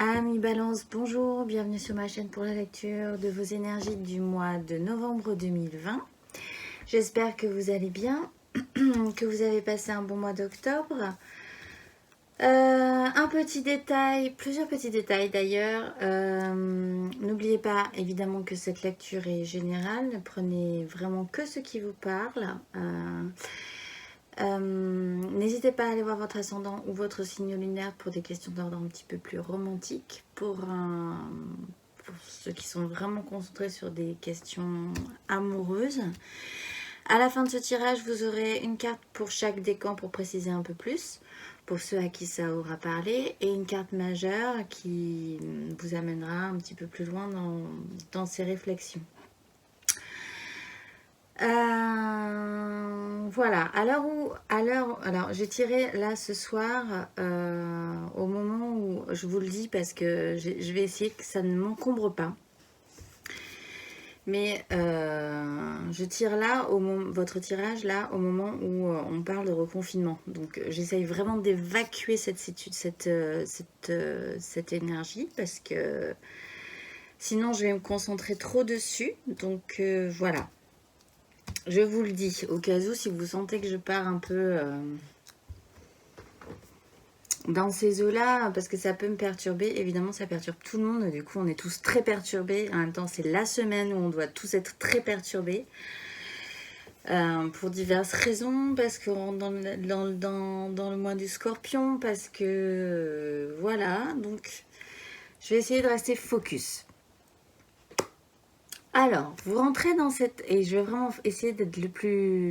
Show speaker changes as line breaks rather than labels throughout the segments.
Amis Balance, bonjour, bienvenue sur ma chaîne pour la lecture de vos énergies du mois de novembre 2020. J'espère que vous allez bien, que vous avez passé un bon mois d'octobre. Un petit détail, plusieurs petits détails d'ailleurs. N'oubliez pas évidemment que cette lecture est générale, ne prenez vraiment que ce qui vous parle. N'hésitez pas à aller voir votre ascendant ou votre signe lunaire pour des questions d'ordre un petit peu plus romantique. Pour ceux qui sont vraiment concentrés sur des questions amoureuses. À la fin de ce tirage, vous aurez une carte pour chaque décan pour préciser un peu plus, pour ceux à qui ça aura parlé, et une carte majeure qui vous amènera un petit peu plus loin dans ces réflexions. Voilà, alors j'ai tiré là ce soir au moment où je vous le dis parce que je vais essayer que ça ne m'encombre pas. Mais je tire là, votre tirage là, au moment où on parle de reconfinement. Donc j'essaye vraiment d'évacuer cette énergie parce que sinon je vais me concentrer trop dessus. Donc voilà. Je vous le dis, au cas où, si vous sentez que je pars un peu dans ces eaux-là, parce que ça peut me perturber, évidemment ça perturbe tout le monde, du coup on est tous très perturbés, en même temps c'est la semaine où on doit tous être très perturbés, pour diverses raisons, parce qu'on rentre dans le mois du Scorpion, parce que voilà, donc je vais essayer de rester focus. Alors, vous rentrez dans cette... Et je vais vraiment essayer d'être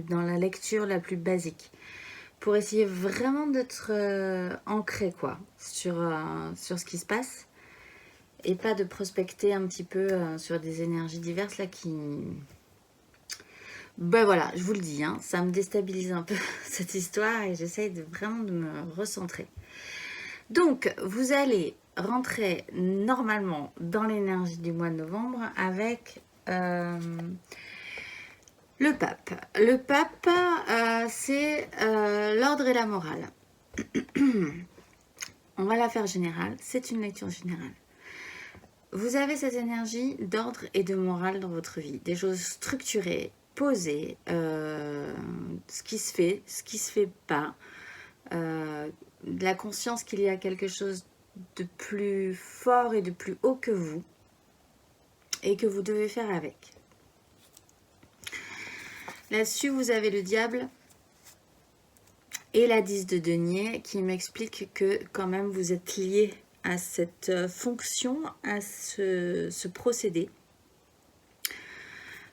dans la lecture la plus basique. Pour essayer vraiment d'être ancré, quoi, sur ce qui se passe. Et pas de prospecter un petit peu sur des énergies diverses, là, qui... Ben voilà, je vous le dis, hein, ça me déstabilise un peu, cette histoire. Et j'essaye vraiment de me recentrer. Donc, vous allez rentrer normalement dans l'énergie du mois de novembre avec... le pape. Le pape, c'est l'ordre et la morale. On va la faire générale. C'est une lecture générale. Vous avez cette énergie d'ordre et de morale dans votre vie. Des choses structurées, posées, ce qui se fait, ce qui se fait pas. De la conscience qu'il y a quelque chose de plus fort et de plus haut que vous. Et que vous devez faire avec. Là-dessus, vous avez le diable et la 10 de denier qui m'explique que quand même vous êtes lié à cette fonction, à ce procédé.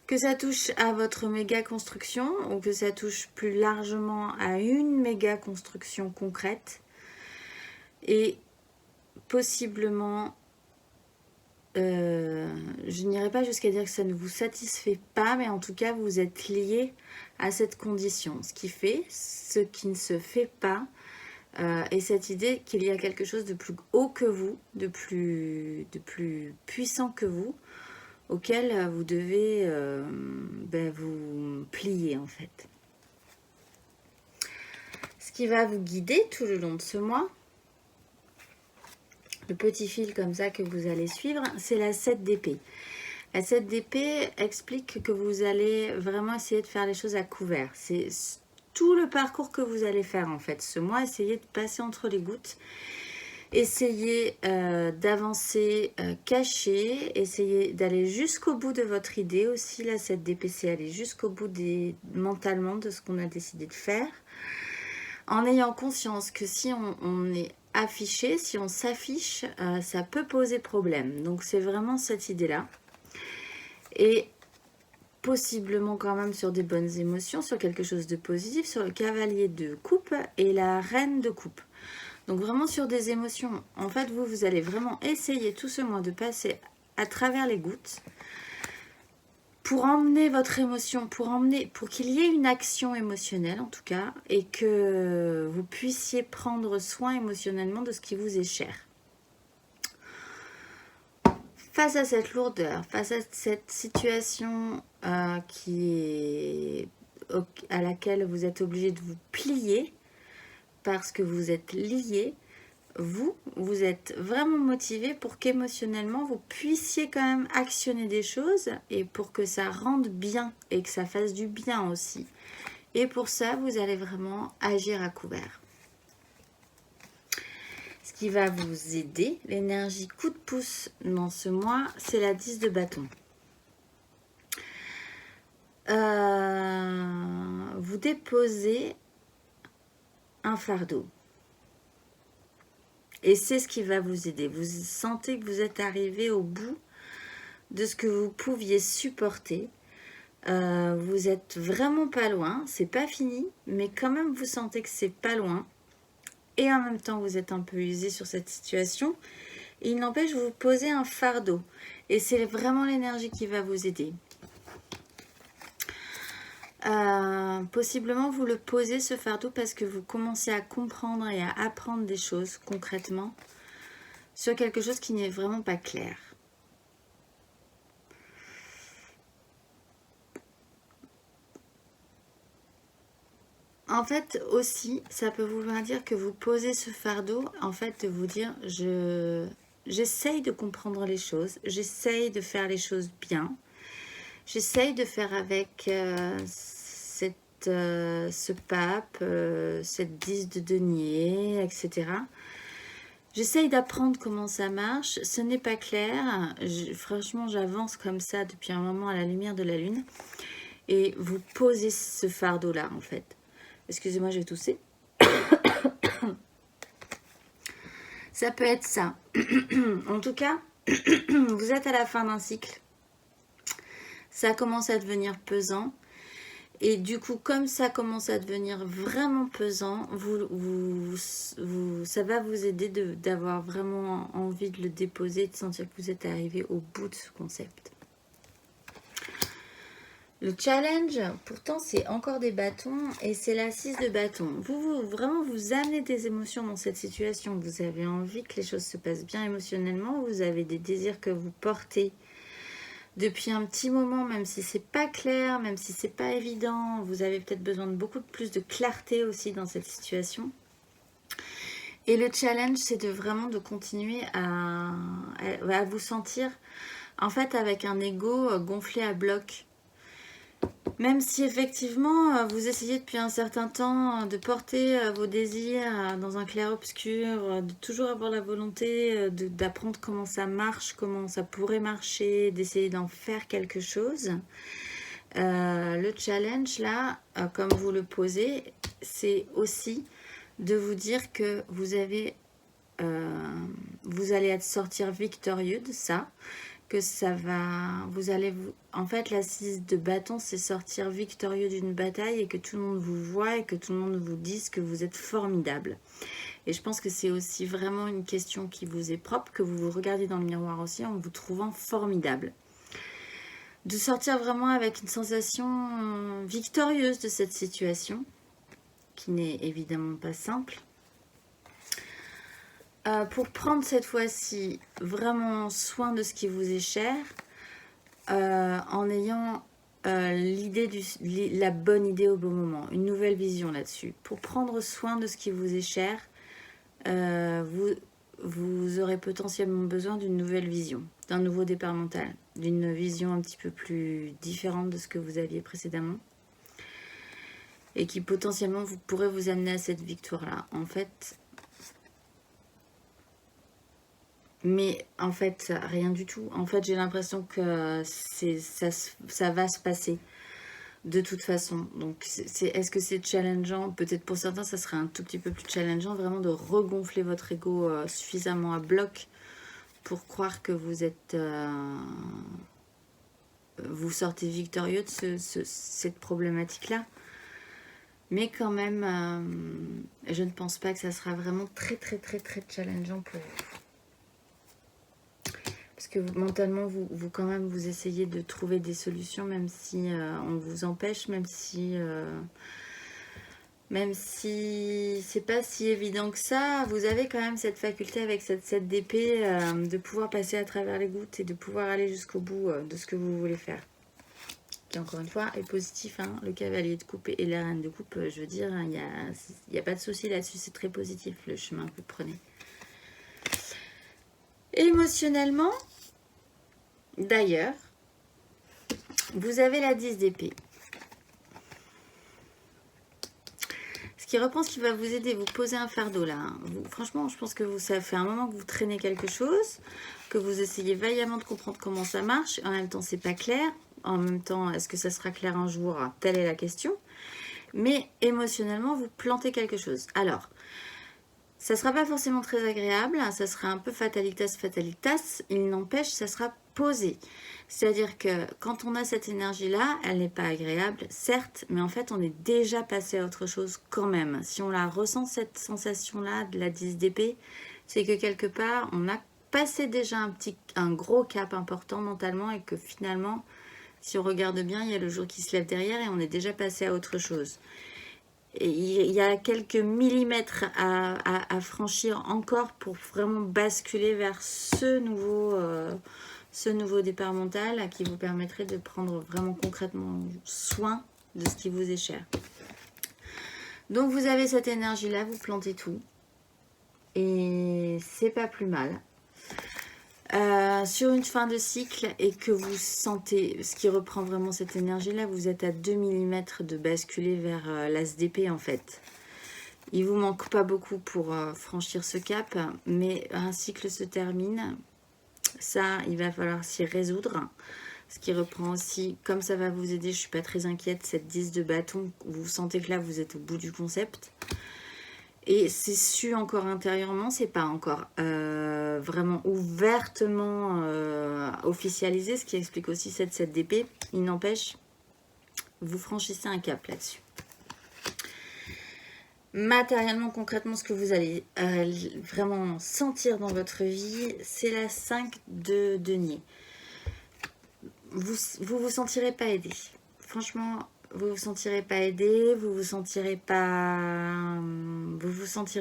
Que ça touche à votre méga construction ou que ça touche plus largement à une méga construction concrète et possiblement... je n'irai pas jusqu'à dire que ça ne vous satisfait pas, mais en tout cas vous êtes lié à cette condition, ce qui fait ce qui ne se fait pas, et cette idée qu'il y a quelque chose de plus haut que vous, de plus puissant que vous, auquel vous devez vous plier en fait. Ce qui va vous guider tout le long de ce mois, le petit fil comme ça que vous allez suivre, c'est la 7 d'épée. La 7 d'épée explique que vous allez vraiment essayer de faire les choses à couvert. C'est tout le parcours que vous allez faire en fait ce mois. Essayez de passer entre les gouttes. Essayez d'avancer caché. Essayez d'aller jusqu'au bout de votre idée aussi. La 7 d'épée, c'est aller jusqu'au bout mentalement de ce qu'on a décidé de faire. En ayant conscience que si on est affiché, si on s'affiche, ça peut poser problème. Donc c'est vraiment cette idée-là. Et possiblement quand même sur des bonnes émotions, sur quelque chose de positif, sur le cavalier de coupe et la reine de coupe. Donc vraiment sur des émotions. En fait, vous allez vraiment essayer tout ce mois de passer à travers les gouttes pour emmener votre émotion, pour qu'il y ait une action émotionnelle en tout cas, et que vous puissiez prendre soin émotionnellement de ce qui vous est cher. Face à cette lourdeur, face à cette situation à laquelle vous êtes obligé de vous plier parce que vous êtes lié, vous êtes vraiment motivé pour qu'émotionnellement, vous puissiez quand même actionner des choses et pour que ça rende bien et que ça fasse du bien aussi. Et pour ça, vous allez vraiment agir à couvert. Ce qui va vous aider, l'énergie coup de pouce dans ce mois, c'est la 10 de bâton. Vous déposez un fardeau. Et c'est ce qui va vous aider. Vous sentez que vous êtes arrivé au bout de ce que vous pouviez supporter. Vous êtes vraiment pas loin. C'est pas fini, mais quand même vous sentez que c'est pas loin. Et en même temps, vous êtes un peu usé sur cette situation. Et il n'empêche, vous posez un fardeau. Et c'est vraiment l'énergie qui va vous aider. Possiblement vous le posez ce fardeau parce que vous commencez à comprendre et à apprendre des choses concrètement sur quelque chose qui n'est vraiment pas clair. En fait aussi, ça peut vouloir dire que vous posez ce fardeau, en fait de vous dire j'essaye de comprendre les choses, j'essaye de faire les choses bien, j'essaye de faire avec ce pape, cette 10 de denier, etc. J'essaye d'apprendre comment ça marche. Ce n'est pas clair. Franchement, j'avance comme ça depuis un moment à la lumière de la lune. Et vous posez ce fardeau-là, en fait. Excusez-moi, je vais tousser. Ça peut être ça. En tout cas, vous êtes à la fin d'un cycle. Ça commence à devenir pesant. Et du coup, comme ça commence à devenir vraiment pesant, ça va vous aider d'avoir vraiment envie de le déposer, de sentir que vous êtes arrivé au bout de ce concept. Le challenge, pourtant, c'est encore des bâtons et c'est la 6 de bâton. Vraiment, vous amenez des émotions dans cette situation. Vous avez envie que les choses se passent bien émotionnellement. Vous avez des désirs que vous portez depuis un petit moment, même si c'est pas clair, même si c'est pas évident, vous avez peut-être besoin de beaucoup plus de clarté aussi dans cette situation. Et le challenge, c'est de vraiment de continuer à vous sentir en fait avec un ego gonflé à bloc. Même si effectivement vous essayez depuis un certain temps de porter vos désirs dans un clair-obscur, de toujours avoir la volonté d'apprendre comment ça marche, comment ça pourrait marcher, d'essayer d'en faire quelque chose. Le challenge là, comme vous le posez, c'est aussi de vous dire que vous allez sortir victorieux de ça. Que ça va, en fait la 6 de bâton c'est sortir victorieux d'une bataille et que tout le monde vous voit et que tout le monde vous dise que vous êtes formidable. Et je pense que c'est aussi vraiment une question qui vous est propre, que vous vous regardez dans le miroir aussi en vous trouvant formidable. De sortir vraiment avec une sensation victorieuse de cette situation, qui n'est évidemment pas simple. Pour prendre cette fois-ci vraiment soin de ce qui vous est cher, en ayant la bonne idée au bon moment, une nouvelle vision là-dessus. Pour prendre soin de ce qui vous est cher, vous aurez potentiellement besoin d'une nouvelle vision, d'un nouveau départ mental, d'une vision un petit peu plus différente de ce que vous aviez précédemment. Et qui potentiellement pourrait vous amener à cette victoire-là. En fait... Mais en fait, rien du tout. En fait, j'ai l'impression que ça va se passer de toute façon. Donc, est-ce que c'est challengeant? Peut-être pour certains, ça serait un tout petit peu plus challengeant, vraiment de regonfler votre ego suffisamment à bloc pour croire que vous êtes... vous sortez victorieux de cette problématique-là. Mais quand même, je ne pense pas que ça sera vraiment très challengeant pour vous. Parce que mentalement, vous quand même, vous essayez de trouver des solutions, même si on vous empêche, même si c'est pas si évident que ça. Vous avez quand même cette faculté avec cette 7 d'épée de pouvoir passer à travers les gouttes et de pouvoir aller jusqu'au bout de ce que vous voulez faire. Qui, encore une fois, est positif. Hein. Le cavalier de coupe et la reine de coupe, je veux dire, il n'y a pas de souci là-dessus. C'est très positif, le chemin que vous prenez. Émotionnellement, d'ailleurs, vous avez la 10 d'épée. Ce qui reprend, ce qui va vous aider, vous poser un fardeau là. Franchement, je pense que ça fait un moment que vous traînez quelque chose, que vous essayez vaillamment de comprendre comment ça marche. En même temps, c'est pas clair. En même temps, est-ce que ça sera clair un jour? Telle est la question. Mais émotionnellement, vous plantez quelque chose. Alors, ça ne sera pas forcément très agréable, ça sera un peu fatalitas, fatalitas, il n'empêche, ça sera posé. C'est-à-dire que quand on a cette énergie-là, elle n'est pas agréable, certes, mais en fait, on est déjà passé à autre chose quand même. Si on la ressent, cette sensation-là de la 10 d'épée, c'est que quelque part, on a passé déjà un gros cap important mentalement et que finalement, si on regarde bien, il y a le jour qui se lève derrière et on est déjà passé à autre chose. Et il y a quelques millimètres à franchir encore pour vraiment basculer vers ce nouveau départ mental qui vous permettrait de prendre vraiment concrètement soin de ce qui vous est cher. Donc vous avez cette énergie-là, vous plantez tout. Et c'est pas plus mal. Sur une fin de cycle et que vous sentez, ce qui reprend vraiment cette énergie-là, vous êtes à 2 mm de basculer vers l'as d'épée en fait. Il vous manque pas beaucoup pour franchir ce cap, mais un cycle se termine. Ça, il va falloir s'y résoudre. Ce qui reprend aussi, comme ça va vous aider, je suis pas très inquiète, cette 10 de bâton, vous sentez que là vous êtes au bout du concept. Et c'est su encore intérieurement, c'est pas encore vraiment ouvertement officialisé, ce qui explique aussi cette 7 d'épée. Il n'empêche, vous franchissez un cap là-dessus. Matériellement, concrètement, ce que vous allez vraiment sentir dans votre vie, c'est la 5 de denier. Vous sentirez pas aidé. Franchement, vous sentirez pas aidé, vous sentirez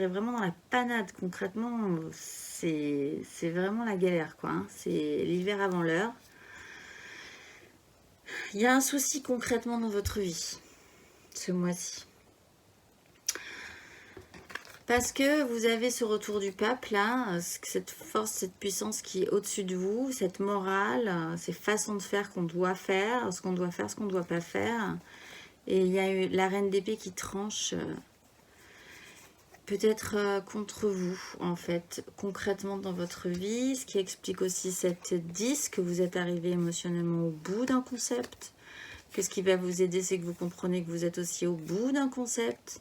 vraiment dans la panade. Concrètement, c'est vraiment la galère, quoi. Hein. C'est l'hiver avant l'heure. Il y a un souci concrètement dans votre vie ce mois-ci. Parce que vous avez ce retour du pape là, cette force, cette puissance qui est au-dessus de vous, cette morale, ces façons de faire qu'on doit faire, ce qu'on doit faire, ce qu'on ne doit pas faire. Et il y a eu la reine d'épée qui tranche peut-être contre vous, en fait, concrètement dans votre vie. Ce qui explique aussi cette 10, que vous êtes arrivé émotionnellement au bout d'un concept. Que ce qui va vous aider, c'est que vous comprenez que vous êtes aussi au bout d'un concept.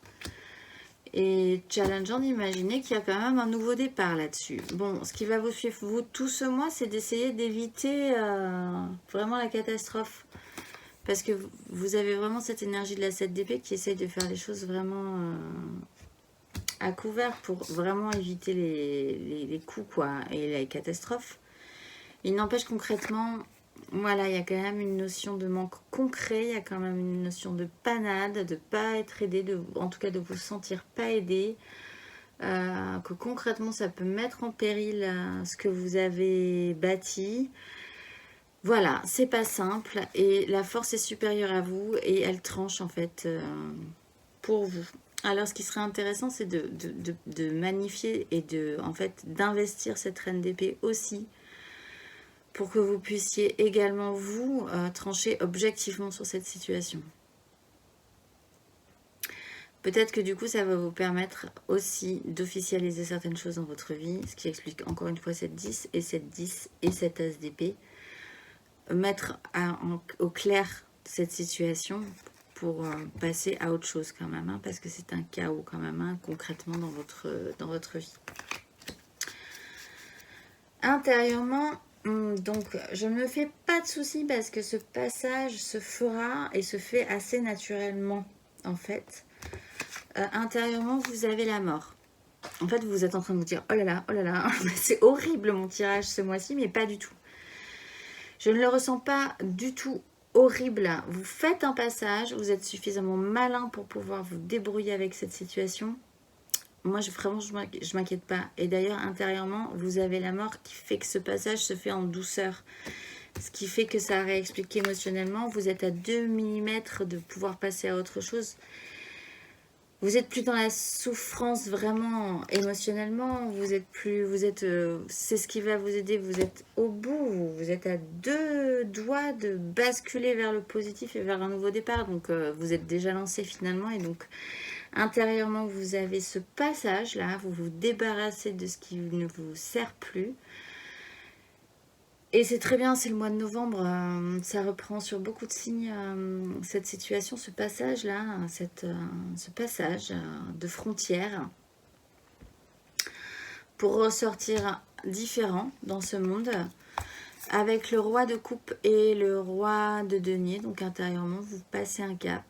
Et challengeant d'imaginer qu'il y a quand même un nouveau départ là-dessus. Bon, ce qui va vous suivre, vous, tout ce mois, c'est d'essayer d'éviter vraiment la catastrophe. Parce que vous avez vraiment cette énergie de la 7 d'épée qui essaye de faire les choses vraiment à couvert pour vraiment éviter les coups, quoi, et les catastrophes. Il n'empêche concrètement, voilà, il y a quand même une notion de manque concret, il y a quand même une notion de panade, de ne pas être aidé, en tout cas de vous sentir pas aidé, que concrètement ça peut mettre en péril ce que vous avez bâti. Voilà, c'est pas simple et la force est supérieure à vous et elle tranche en fait pour vous. Alors ce qui serait intéressant, c'est de magnifier et en fait d'investir cette reine d'épée aussi pour que vous puissiez également vous trancher objectivement sur cette situation. Peut-être que du coup ça va vous permettre aussi d'officialiser certaines choses dans votre vie, ce qui explique encore une fois cette 10 et cette 10 et cette as d'épée. Mettre au clair cette situation pour passer à autre chose quand même, hein, parce que c'est un chaos quand même, hein, concrètement dans votre vie. Intérieurement, donc je ne me fais pas de soucis parce que ce passage se fera et se fait assez naturellement en fait. Intérieurement, vous avez la mort. En fait, vous êtes en train de vous dire, oh là là, c'est horrible mon tirage ce mois-ci, mais pas du tout. Je ne le ressens pas du tout horrible. Vous faites un passage, vous êtes suffisamment malin pour pouvoir vous débrouiller avec cette situation. Moi, vraiment, je m'inquiète pas. Et d'ailleurs, intérieurement, vous avez la mort qui fait que ce passage se fait en douceur. Ce qui fait que ça réexplique émotionnellement. Vous êtes à 2 mm de pouvoir passer à autre chose. Vous êtes plus dans la souffrance vraiment émotionnellement, c'est ce qui va vous aider, vous êtes au bout, vous êtes à 2 doigts de basculer vers le positif et vers un nouveau départ, donc vous êtes déjà lancé finalement, et donc intérieurement vous avez ce passage là, vous vous débarrassez de ce qui ne vous sert plus. Et c'est très bien, c'est le mois de novembre, ça reprend sur beaucoup de signes cette situation, ce passage-là, ce passage de frontière pour ressortir différent dans ce monde, avec le roi de coupe et le roi de denier. Donc intérieurement, vous passez un cap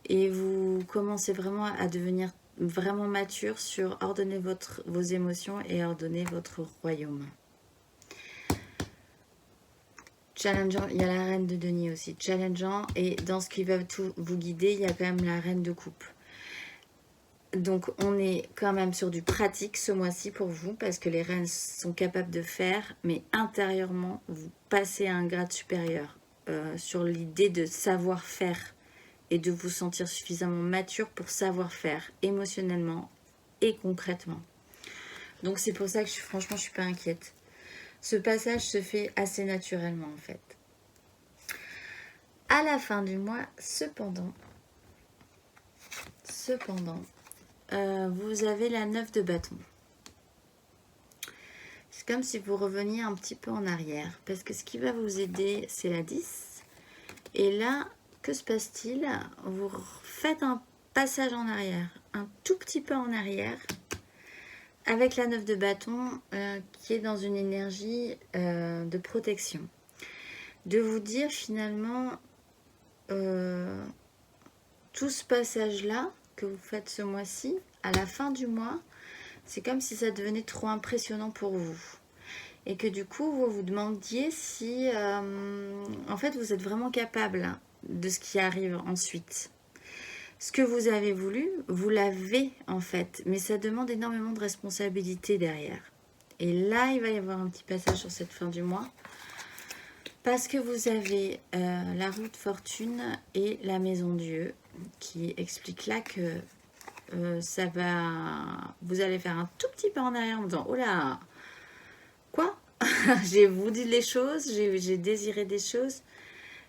et vous commencez vraiment à devenir vraiment mature sur ordonner vos émotions et ordonner votre royaume. Challengeant, il y a la reine de denier aussi, challengeant, et dans ce qui va tout vous guider, il y a quand même la reine de coupe. Donc on est quand même sur du pratique ce mois-ci pour vous, parce que les reines sont capables de faire, mais intérieurement, vous passez à un grade supérieur sur l'idée de savoir-faire et de vous sentir suffisamment mature pour savoir faire émotionnellement et concrètement. Donc c'est pour ça que franchement, je suis pas inquiète. Ce passage se fait assez naturellement en fait. À la fin du mois, cependant, vous avez la 9 de bâton. C'est comme si vous reveniez un petit peu en arrière, parce que ce qui va vous aider, c'est la 10. Et là, que se passe-t-il? Vous faites un passage en arrière, un tout petit peu en arrière, avec la 9 de bâton qui est dans une énergie de protection. De vous dire finalement, tout ce passage-là que vous faites ce mois-ci, à la fin du mois, c'est comme si ça devenait trop impressionnant pour vous. Et que du coup, vous vous demandiez si, en fait, vous êtes vraiment capable de ce qui arrive ensuite. Ce que vous avez voulu, vous l'avez en fait, mais ça demande énormément de responsabilité derrière. Et là, il va y avoir un petit passage sur cette fin du mois, parce que vous avez la roue de fortune et la maison Dieu, qui explique là que ça va, vous allez faire un tout petit pas en arrière en disant, oh là, quoi? J'ai voulu les choses, j'ai désiré des choses.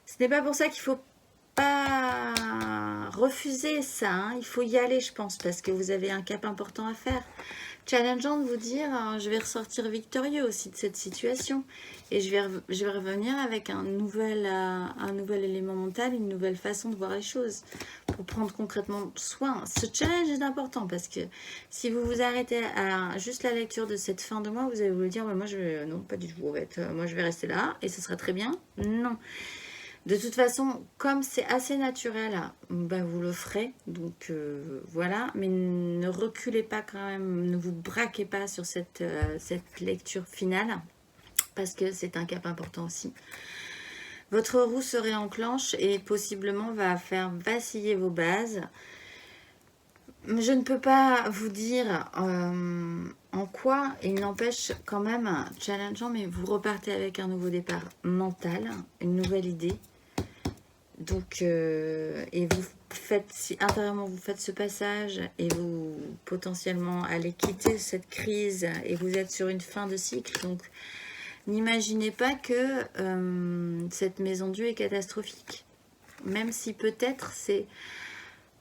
Ce n'est pas pour ça qu'il faut pas refuser ça, hein. Il faut y aller, je pense, parce que vous avez un cap important à faire. Challengeant de vous dire, je vais ressortir victorieux aussi de cette situation, et je vais revenir avec un nouvel élément mental, une nouvelle façon de voir les choses, pour prendre concrètement soin. Ce challenge est important, parce que si vous vous arrêtez à juste la lecture de cette fin de mois, vous allez vous dire, moi non, pas du tout, en fait. Moi je vais rester là, et ce sera très bien. Non. De toute façon, comme c'est assez naturel, bah vous le ferez. Donc voilà, mais ne reculez pas quand même, ne vous braquez pas sur cette lecture finale, parce que c'est un cap important aussi. Votre roue se réenclenche et possiblement va faire vaciller vos bases. Je ne peux pas vous dire en quoi, il n'empêche quand même challengeant, mais vous repartez avec un nouveau départ mental, une nouvelle idée. Donc, et vous faites, si intérieurement vous faites ce passage et vous potentiellement allez quitter cette crise et vous êtes sur une fin de cycle, donc n'imaginez pas que cette maison Dieu est catastrophique. Même si peut-être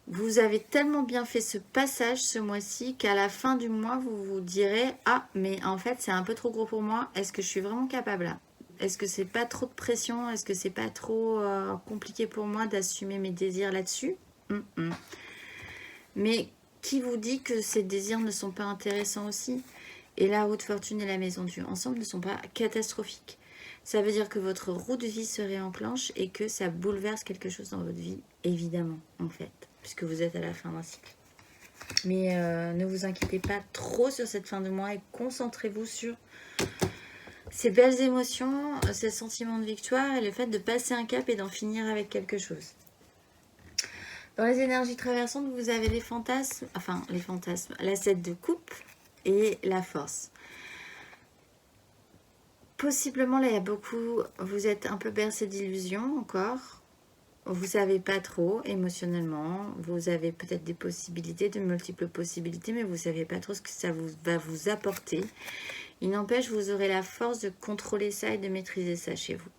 vous avez tellement bien fait ce passage ce mois-ci qu'à la fin du mois vous vous direz, ah mais en fait c'est un peu trop gros pour moi, est-ce que je suis vraiment capable là? Est-ce que c'est pas trop de pression? Est-ce que c'est pas trop compliqué pour moi d'assumer mes désirs là-dessus? Mais qui vous dit que ces désirs ne sont pas intéressants aussi? Et la haute fortune et la maison Dieu ensemble ne sont pas catastrophiques. Ça veut dire que votre roue de vie se réenclenche et que ça bouleverse quelque chose dans votre vie, évidemment, en fait, puisque vous êtes à la fin d'un cycle. Mais ne vous inquiétez pas trop sur cette fin de mois et concentrez-vous sur ces belles émotions, ces sentiments de victoire et le fait de passer un cap et d'en finir avec quelque chose. Dans les énergies traversantes, vous avez les fantasmes, la 7 de coupe et la force. Possiblement, là, il y a beaucoup, vous êtes un peu bercé d'illusions encore. vous savez pas trop émotionnellement, vous avez peut-être des possibilités, de multiples possibilités, mais vous savez pas trop ce que ça va vous apporter. Il n'empêche, vous aurez la force de contrôler ça et de maîtriser ça chez vous.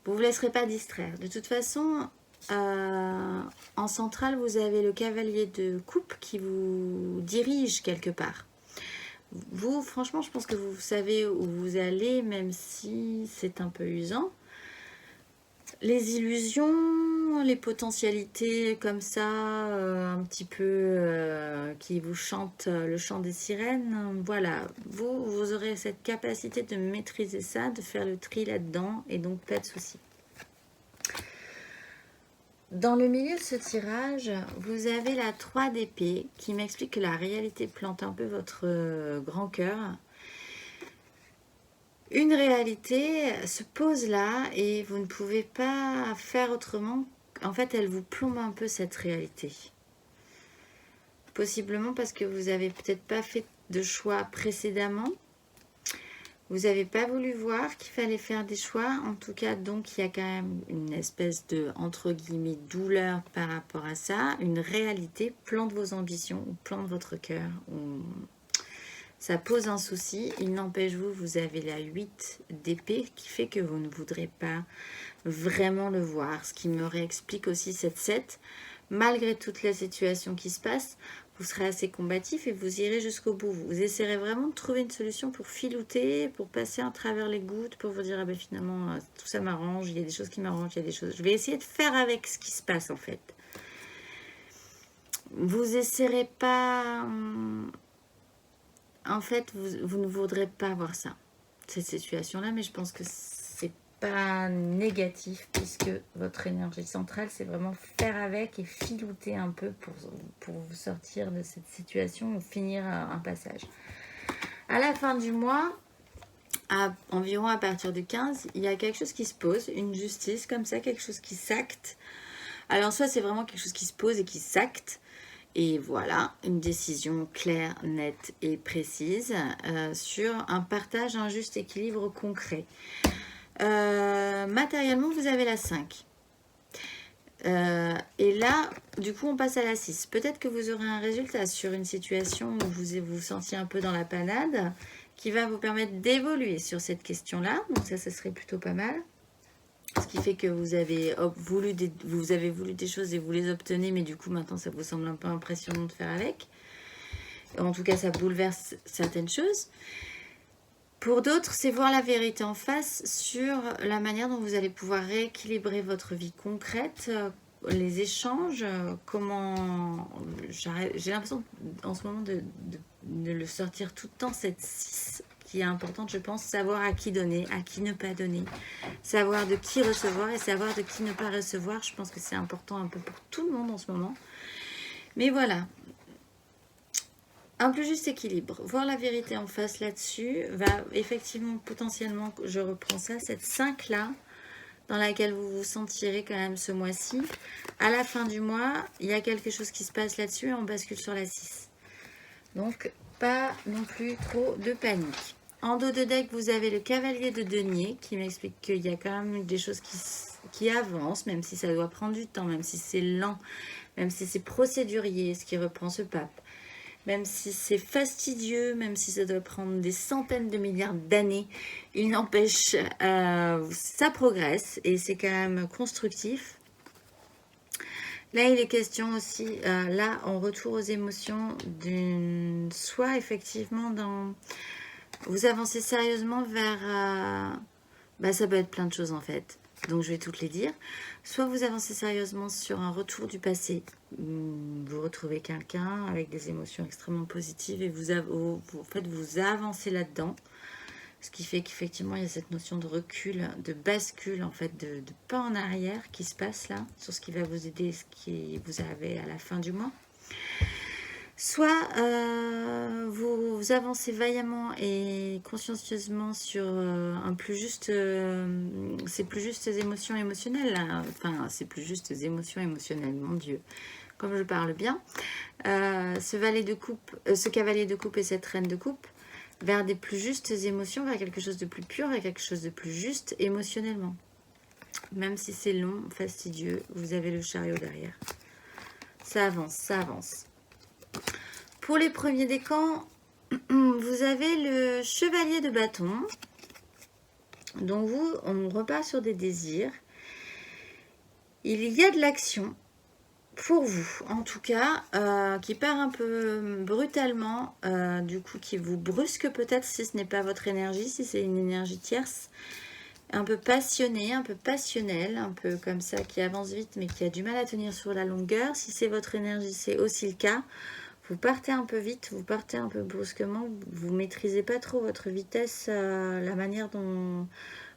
Vous ne vous laisserez pas distraire. De toute façon, en centrale, vous avez le cavalier de coupe qui vous dirige quelque part. Vous, franchement, je pense que vous savez où vous allez, même si c'est un peu usant. Les illusions, les potentialités comme ça, un petit peu qui vous chantent le chant des sirènes, voilà, vous aurez cette capacité de maîtriser ça, de faire le tri là-dedans, et donc pas de souci. Dans le milieu de ce tirage, vous avez la 3 d'épée qui m'explique que la réalité plante un peu votre grand cœur. Une réalité se pose là et vous ne pouvez pas faire autrement. En fait, elle vous plombe un peu cette réalité. Possiblement parce que vous n'avez peut-être pas fait de choix précédemment. Vous n'avez pas voulu voir qu'il fallait faire des choix. En tout cas, donc, il y a quand même une espèce de, entre guillemets, douleur par rapport à ça. Une réalité plante vos ambitions ou plante votre cœur. Ça pose un souci. Il n'empêche, vous avez la 8 d'épée qui fait que vous ne voudrez pas vraiment le voir. Ce qui me réexplique aussi cette 7. Malgré toute la situation qui se passe, vous serez assez combatif et vous irez jusqu'au bout. Vous essaierez vraiment de trouver une solution pour filouter, pour passer à travers les gouttes, pour vous dire, ah ben finalement, tout ça m'arrange, il y a des choses qui m'arrangent, il y a des choses... Je vais essayer de faire avec ce qui se passe, en fait. Vous essaierez pas... En fait, vous ne voudrez pas voir ça, cette situation-là, mais je pense que c'est pas négatif puisque votre énergie centrale, c'est vraiment faire avec et filouter un peu pour vous sortir de cette situation ou finir un passage. À la fin du mois, environ à partir du 15, il y a quelque chose qui se pose, une justice comme ça, quelque chose qui s'acte. Alors soit c'est vraiment quelque chose qui se pose et qui s'acte, et voilà, une décision claire, nette et précise sur un partage, un juste équilibre concret. Matériellement, vous avez la 5. Et là, du coup, on passe à la 6. Peut-être que vous aurez un résultat sur une situation où vous vous sentiez un peu dans la panade qui va vous permettre d'évoluer sur cette question-là. Donc ça serait plutôt pas mal. Ce qui fait que vous avez voulu des choses et vous les obtenez, mais du coup, maintenant, ça vous semble un peu impressionnant de faire avec. En tout cas, ça bouleverse certaines choses. Pour d'autres, c'est voir la vérité en face sur la manière dont vous allez pouvoir rééquilibrer votre vie concrète, les échanges, comment... J'ai l'impression en ce moment de le sortir tout le temps, cette 6 qui est importante, je pense, savoir à qui donner, à qui ne pas donner, savoir de qui recevoir et savoir de qui ne pas recevoir. Je pense que c'est important un peu pour tout le monde en ce moment. Mais voilà, un plus juste équilibre. Voir la vérité en face là-dessus va effectivement, potentiellement, je reprends ça, cette 5-là, dans laquelle vous vous sentirez quand même ce mois-ci. À la fin du mois, il y a quelque chose qui se passe là-dessus et on bascule sur la 6. Donc, pas non plus trop de panique. En dos de deck, vous avez le cavalier de denier qui m'explique qu'il y a quand même des choses qui avancent, même si ça doit prendre du temps, même si c'est lent, même si c'est procédurier, ce qui reprend ce pape. Même si c'est fastidieux, même si ça doit prendre des centaines de milliards d'années, il n'empêche, ça progresse et c'est quand même constructif. Là, il est question aussi, là, on retourne aux émotions d'une... Soit, effectivement, dans... Vous avancez sérieusement vers... ça peut être plein de choses, en fait. Donc, je vais toutes les dire. Soit vous avancez sérieusement sur un retour du passé. Vous retrouvez quelqu'un avec des émotions extrêmement positives et vous avancez là-dedans. Ce qui fait qu'effectivement, il y a cette notion de recul, de bascule, en fait, de pas en arrière qui se passe là, sur ce qui va vous aider, ce qui vous avez à la fin du mois. Soit vous avancez vaillamment et consciencieusement sur un plus juste, ces plus justes émotions émotionnelles, là. Enfin, ces plus justes émotions émotionnelles, mon Dieu, comme je parle bien. Ce cavalier de coupe et cette reine de coupe, vers des plus justes émotions, vers quelque chose de plus pur, vers quelque chose de plus juste émotionnellement. Même si c'est long, fastidieux, vous avez le chariot derrière. Ça avance, ça avance. Pour les premiers décans, vous avez le chevalier de bâton. Donc vous, on repart sur des désirs. Il y a de l'action pour vous, en tout cas, qui part un peu brutalement, du coup, qui vous brusque peut-être si ce n'est pas votre énergie, si c'est une énergie tierce, un peu passionnée, un peu passionnelle, un peu comme ça, qui avance vite, mais qui a du mal à tenir sur la longueur. Si c'est votre énergie, c'est aussi le cas. Vous partez un peu vite, vous partez un peu brusquement, vous ne maîtrisez pas trop votre vitesse, la manière dont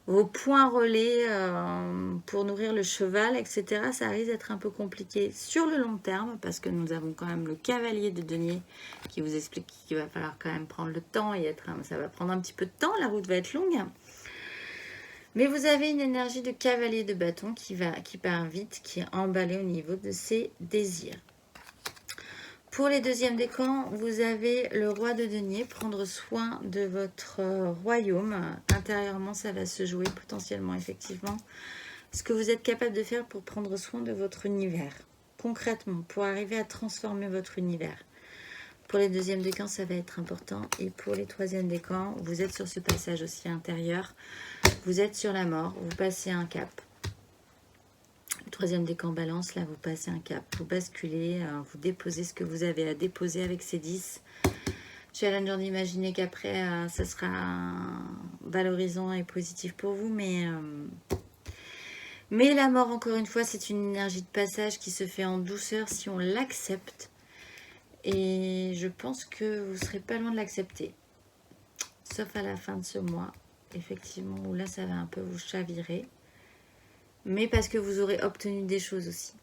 vos points relais pour nourrir le cheval, etc. Ça risque d'être un peu compliqué sur le long terme parce que nous avons quand même le cavalier de denier qui vous explique qu'il va falloir quand même prendre le temps et ça va prendre un petit peu de temps, la route va être longue. Mais vous avez une énergie de cavalier de bâton qui part vite, qui est emballée au niveau de ses désirs. Pour les deuxièmes décans, vous avez le roi de denier, prendre soin de votre royaume. Intérieurement, ça va se jouer potentiellement, effectivement. Ce que vous êtes capable de faire pour prendre soin de votre univers. Concrètement, pour arriver à transformer votre univers. Pour les deuxièmes décans, ça va être important. Et pour les troisièmes décans, vous êtes sur ce passage aussi intérieur. Vous êtes sur la mort, vous passez un cap. Le troisième décan balance, là vous passez un cap, vous basculez, vous déposez ce que vous avez à déposer avec ces 10. Challengeant d'imaginer qu'après ça sera valorisant et positif pour vous, mais la mort, encore une fois, c'est une énergie de passage qui se fait en douceur si on l'accepte. Et je pense que vous ne serez pas loin de l'accepter. Sauf à la fin de ce mois, effectivement, où là ça va un peu vous chavirer. Mais parce que vous aurez obtenu des choses aussi.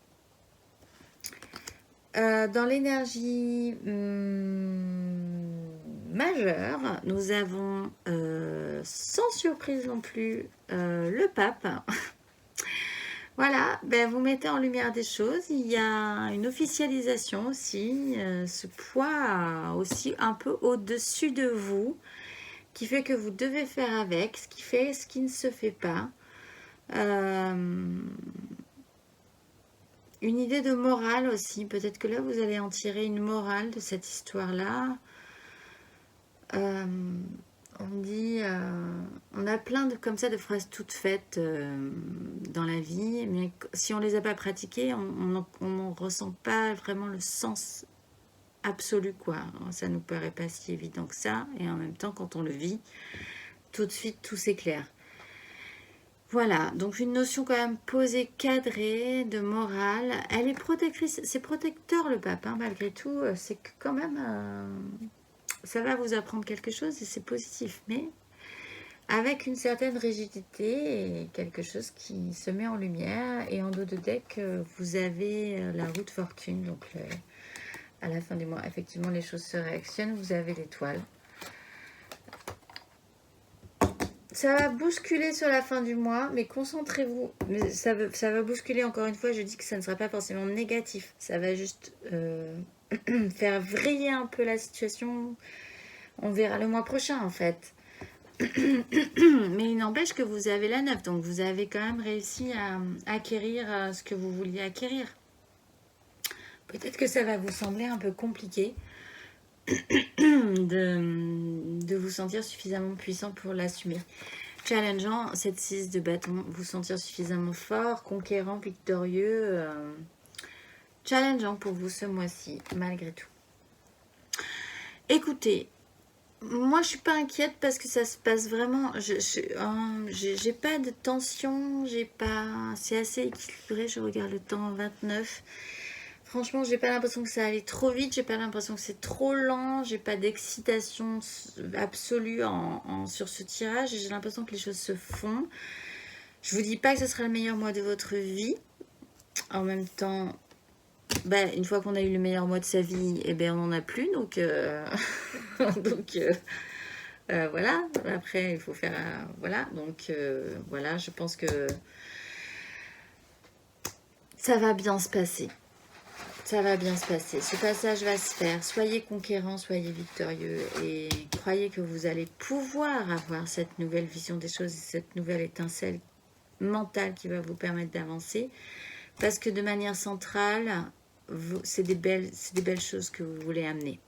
Dans l'énergie majeure, nous avons, sans surprise non plus, le pape. Voilà, ben vous mettez en lumière des choses. Il y a une officialisation aussi, ce poids aussi un peu au-dessus de vous, qui fait que vous devez faire avec, ce qui ne se fait pas. Une idée de morale aussi, peut-être que là vous allez en tirer une morale de cette histoire-là. On dit, on a plein de comme ça de phrases toutes faites dans la vie, mais si on les a pas pratiquées, on n'en ressent pas vraiment le sens absolu, quoi. Ça nous paraît pas si évident que ça, et en même temps quand on le vit, tout de suite tout s'éclaire. Voilà, donc une notion quand même posée, cadrée, de morale. Elle est protectrice, c'est protecteur le pape, hein, malgré tout. C'est que quand même, ça va vous apprendre quelque chose et c'est positif. Mais avec une certaine rigidité et quelque chose qui se met en lumière. Et en dos de deck, vous avez la roue de fortune. Donc à la fin du mois, effectivement, les choses se réactionnent. Vous avez l'étoile. Ça va bousculer sur la fin du mois, mais concentrez-vous. Ça va bousculer, encore une fois, je dis que ça ne sera pas forcément négatif. Ça va juste faire vriller un peu la situation. On verra le mois prochain, en fait. Mais il n'empêche que vous avez la 9, donc vous avez quand même réussi à acquérir ce que vous vouliez acquérir. Peut-être que ça va vous sembler un peu compliqué de vous sentir suffisamment puissant pour l'assumer. Challengeant, cette 6 de bâton, vous sentir suffisamment fort, conquérant, victorieux. Challengeant pour vous ce mois-ci, malgré tout. Écoutez, moi je suis pas inquiète parce que ça se passe vraiment. J'ai pas de tension, c'est assez équilibré. Je regarde le temps 29. Franchement, j'ai pas l'impression que ça allait trop vite, j'ai pas l'impression que c'est trop lent, j'ai pas d'excitation absolue sur ce tirage, j'ai l'impression que les choses se font. Je vous dis pas que ce sera le meilleur mois de votre vie. En même temps, une fois qu'on a eu le meilleur mois de sa vie, on n'en a plus, donc voilà. Après, il faut faire voilà, donc voilà, je pense que ça va bien se passer. Ça va bien se passer. Ce passage va se faire. Soyez conquérants, soyez victorieux et croyez que vous allez pouvoir avoir cette nouvelle vision des choses et cette nouvelle étincelle mental qui va vous permettre d'avancer. Parce que de manière centrale, c'est des belles choses que vous voulez amener.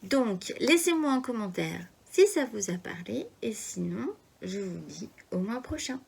Donc, laissez-moi un commentaire si ça vous a parlé. Et sinon, je vous dis au mois prochain.